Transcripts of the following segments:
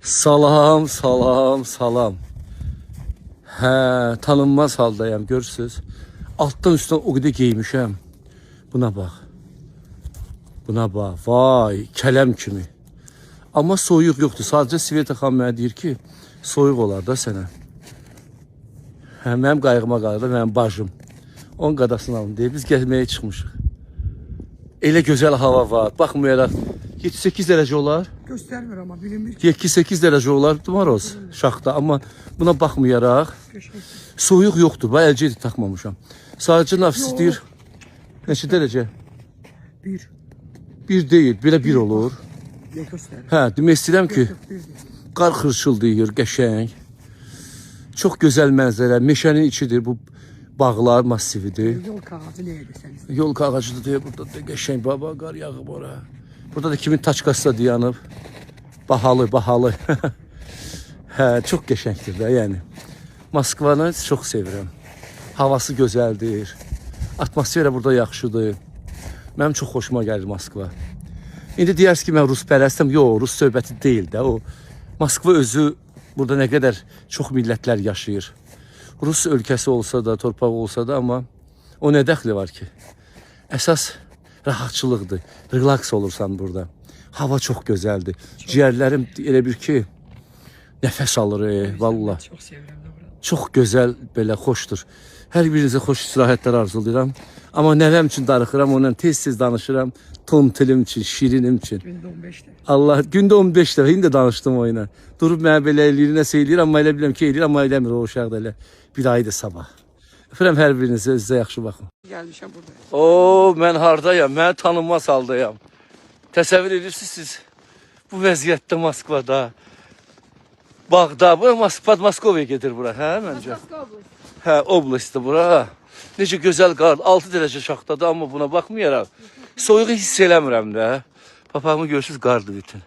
Salam, salam, salam. Hə, tanınmaz haldayam, görürsünüz. Altdan üstdən o qədər geymişəm. Buna bax. Buna bax. Vay, kələm kimi. Amma soyuq yoxdur. Sadəcə Sveta xanım mənə deyir ki, soyuq olar da sənə. Hə, mənim qayğıma qalır, mənim bacım. Onun qadasını alın deyir. Biz gəzməyə çıxmışıq. Elə gözəl hava var. Baxmayaraq 7-8 dərəcə olar. Göstermiyor ama bilinmir. 7-8 dərəcə olar Maroz şaxta. Amma buna baxmayaraq soyuq yoxdur. Bax əlcə taxmamışam. Sadəcə nafis deyir. Neçə dərəcə? Bir. Bir deyil, belə bir olur. Ne gösterir? Hə, demək istəyirəm ki, Bir. qar xırçıldayır, qəşəng. Çox gözəl mənzərə, meşənin içidir bu bağlar massividir. Yol kağıdı neydi sen? Yol ağacıdır deyə burada da qəşəng baba qar yağıb ora. Burada da kimin taçkası da dayanıb. Bahalı, bahalı. Hə, çox qəşəngdir də, yəni. Moskvanı çox sevirəm. Havası gözəldir. Atmosfera burada yaxşıdır. Mənim çox xoşuma gəlir Moskva. İndi deyərsiniz ki, mən ruspərəstəm. Yox, rus söhbəti deyil də o. Moskva özü burada nə qədər çox millətlər yaşayır. Rus ölkəsi olsa da, torpaq olsa da, amma o nə dəxli var ki? Əsas rahatçılıqdır. Relax olursan burada. Hava çox gözəldir. Ciyərlərim elə bir ki, nəfəs alır, vallahi. Çok seviyorum da burada. Çox gözəl, belə xoşdur. Hər birinizə xoş istirahətlər arzulayıram. Amma nəvəm üçün darıxıram, onunla tez-tez danışıram. Tontilim üçün, şirinim üçün. Günde 15'te. Allah, gündə 15 dəfə indi danışdım oyuna. Durub mənə belə eləyir, nəsə eləyir, amma elə biləm ki, eləyir, amma eləmir o uşaq da elə. Bir aydır sabah. Öpürəm hər birinizə, özünüzə yaxşı baxın. Gelmişim burada. Oo, mən hardayam, mən tanınmaz haldayam. Təsəvvür edirsiniz siz bu vəziyyətdə Moskvada, Bağda, bu Moskovaya gedir bura, hə məncə? Hə, oblastdır bura. Necə gözəl qar, 6 dərəcə şaxtadır, amma buna baxmayaraq soyuğu hiss eləmirəm də. Papağımı görürsünüz, qardır bütün.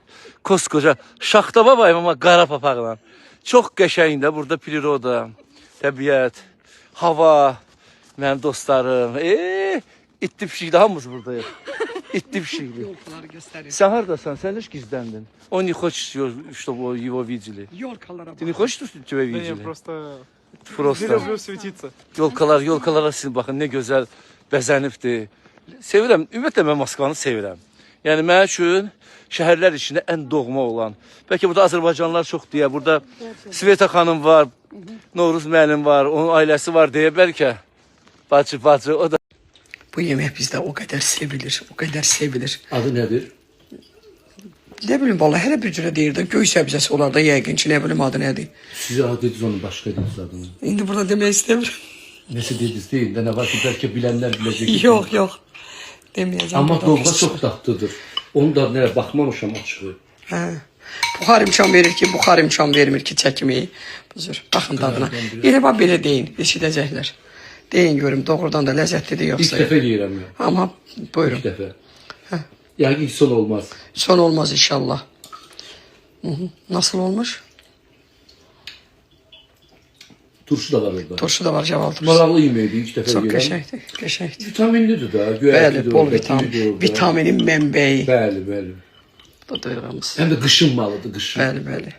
Koskoca şaxta babayım, amma qara papaqla. Çox qəşəng də burada priroda, təbiət, hava, mənim dostlarım. İtli pişikli, hamımız buradayıq. İtli pişikli. Yolkaları gösteriyor. Sen hardasan? Sen hiç gizlendin. Он не хочет, чтобы его видели. Yolkalara Ты не bak. хочешь, чтобы тебя Да не, видели? просто Просто. не люблю светиться. Yolkalara sizin baxın, nə gözəl bəzənibdir. Sevirəm, ümumiyyətlə mən Moskvanı sevirəm. Yəni mənim üçün şəhərlər içində ən doğma olan. Bəlkə burada Azərbaycanlılar çox deyə, burada Sveta xanım var, Novruz müəllim var, onun ailəsi var deyə bəlkə. Bacı, o da. Bu yemek bizde o kadar sevilir, o kadar sevilir. Adı nədir? Ne bileyim vallahi her bir cüre deyir de göy sebzesi olar da yəqin ki ne bileyim adı nedir. Siz dediniz onu, başqa dediniz adını. İndi burada demek istemiyorum. Nəsə dediniz deyil də, nə var ki, bəlkə bilənlər biləcək. Yok. Demeyeceğim. Amma burada. doğma çox dadlıdır. Onu da nəyə baxmamışam açığı. He. Buxar imkan verir ki, buxar imkan vermir ki çəkmeyi. Buzur. Baxın dadına. Elə bax belə deyin, eşidəcəklər. Deyin görüm doğrudan da ləzzətlidir İlk yoxsa. dəfə yeyirəm mən. Amma buyurun. İlk dəfə. Yəni ilk son olmaz. Son olmaz inşallah. Hı. Nasıl olmuş? Turşu da var orada. Turşu da var cevap turşusu. Maraqlı yeməkdir, ilk dəfə Çok yeyirəm. qəşəngdir, qəşəngdir. Vitaminlidir də, Bəli, göyərtidir bol orada, vitamin. kividir orada. Vitaminin mənbəyi. Bəli. Bu duyğumuz. Həm də qışın malıdır, qışın. Bəli.